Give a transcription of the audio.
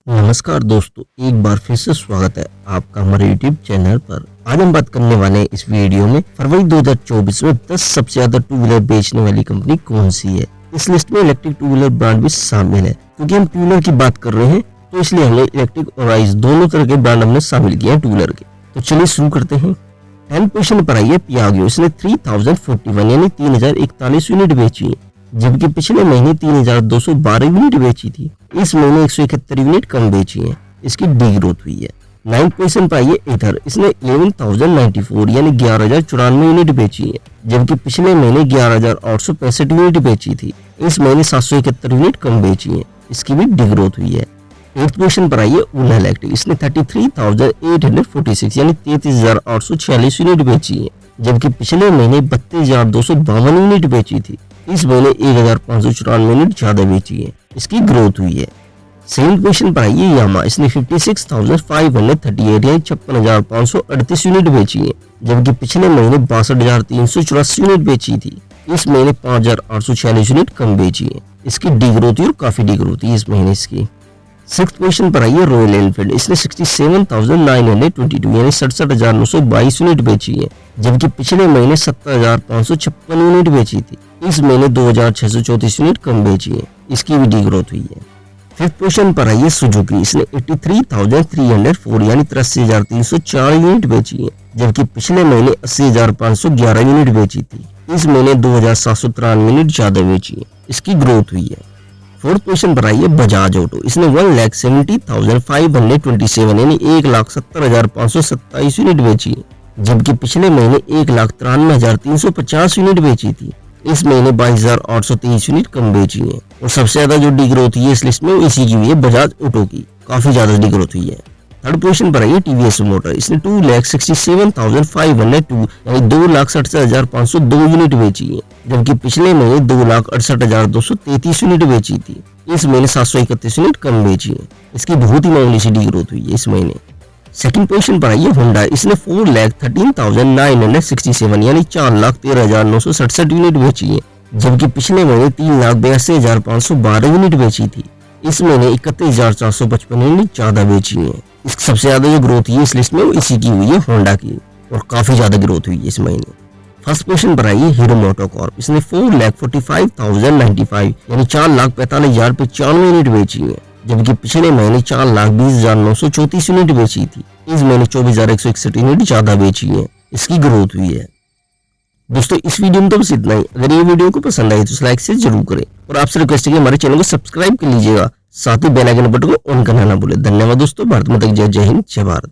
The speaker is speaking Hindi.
नमस्कार दोस्तों, एक बार फिर से स्वागत है आपका हमारे YouTube चैनल पर। आज हम बात करने वाले हैं इस वीडियो में फरवरी 2024 में 10 सबसे ज्यादा टू व्हीलर बेचने वाली कंपनी कौन सी है। इस लिस्ट में इलेक्ट्रिक टू व्हीलर ब्रांड भी शामिल है। क्योंकि हम टू व्हीलर की बात कर रहे हैं तो इसलिए हमने इलेक्ट्रिक और आइस दोनों तरह के ब्रांड हमने शामिल किए हैं टू व्हीलर के। तो चलिए शुरू करते हैं। 10 पोजीशन पर आई है पियागो। इसने 3041 यानी 3041 यूनिट बेची है, जबकि पिछले महीने 3212 यूनिट बेची थी। इस महीने 171 यूनिट कम बेची है, इसकी डी ग्रोथ हुई है। 9 पोजीशन पर आई है एथर। इसने 11,094 यानी 11,094 यूनिट बेची है, जबकि पिछले महीने 11,865 यूनिट बेची थी। इस महीने 771 यूनिट कम बेची है, इसकी भी डी ग्रोथ हुई है। 8 पोजीशन पर आई है ओला इलेक्ट्रिक। इसने 33,846 यानी 33,846 यूनिट बेची है, जबकि पिछले महीने 32,252 यूनिट बेची थी। इस महीने 1,594 यूनिट ज्यादा बेची है, इसकी ग्रोथ हुई है। सेकंड पोजीशन पर आई है यामा। इसने 56,538 यानी 56,538 यूनिट बेची है, जबकि पिछले महीने 62,384 यूनिट बेची थी। इस महीने 5,846 यूनिट कम बेची है, इसकी डी ग्रोथ हुई और काफी डी ग्रोथ हुई इस महीने इसकी। 6th पोजीशन पर आई है रॉयल एनफील्ड। इसने 67,922 यानी 67,922 यूनिट बेची है, जबकि पिछले महीने 70,556 यूनिट बेची थी। इस महीने 2,634 यूनिट कम बेची है, इसकी भी डी ग्रोथ हुई है। 5th पोजीशन पर आई है सुजुकी। इसने 83,304 यानी 83,304 यूनिट बेची है, जबकि पिछले महीने 80,511 यूनिट बेची थी। इस महीने 2,793 यूनिट ज्यादा बेची है, इसकी ग्रोथ हुई है। 4th पोजीशन पर आई है बजाज ऑटो। इसने 1,70,527 यानी 1,70,527 यूनिट बेची है, जबकि पिछले महीने 1,93,350 यूनिट बेची थी। इस महीने 22,823 यूनिट कम बेची है। और सबसे ज्यादा जो डी ग्रोथ हुई है इस लिस्ट में वो इसी की हुई है, बजाज ऑटो की, काफी ज्यादा डी ग्रोथ हुई है। 3rd पोजीशन पर आई है टीवीएस मोटर। इसने 2,67,502 यानी 2,67,502 यूनिट बेची है, जबकि पिछले महीने 2,68,233 यूनिट बेची थी। इस महीने 731 यूनिट कम बेची है, इसकी बहुत ही मामूली सी डी ग्रोथ हुई है इस महीने। 2nd पोजीशन पर आई है होंडा। इसने 4,13,967 यानी 4,13,967 यूनिट बेची है, जबकि पिछले महीने 3,82,512 यूनिट बेची थी। इस महीने 31,455 यूनिट ज्यादा बेची है। इसकी सबसे ज्यादा जो ग्रोथ हुई है इस लिस्ट में वो इसी की हुई है, होंडा की, और काफी ज्यादा ग्रोथ हुई है इस महीने। 1st पोजीशन पर आई है हीरो मोटोकॉर्प। इसने 4,45,095 यानी 4,45,095 यूनिट बेची है, जबकि पिछले महीने 4,20,934 यूनिट बेची थी। इस महीने 24,161 यूनिट ज्यादा बेची है, इसकी ग्रोथ हुई है। दोस्तों इस वीडियो में तो बस इतना ही। अगर ये वीडियो को पसंद आई तो लाइक से जरूर करें, और आपसे रिक्वेस्ट है कि हमारे चैनल को सब्सक्राइब कर लीजिएगा, साथ ही बेल आइकन बटन को ऑन करना ना भूलें। धन्यवाद दोस्तों। भारत माता की जय। जय हिंद, जय भारत।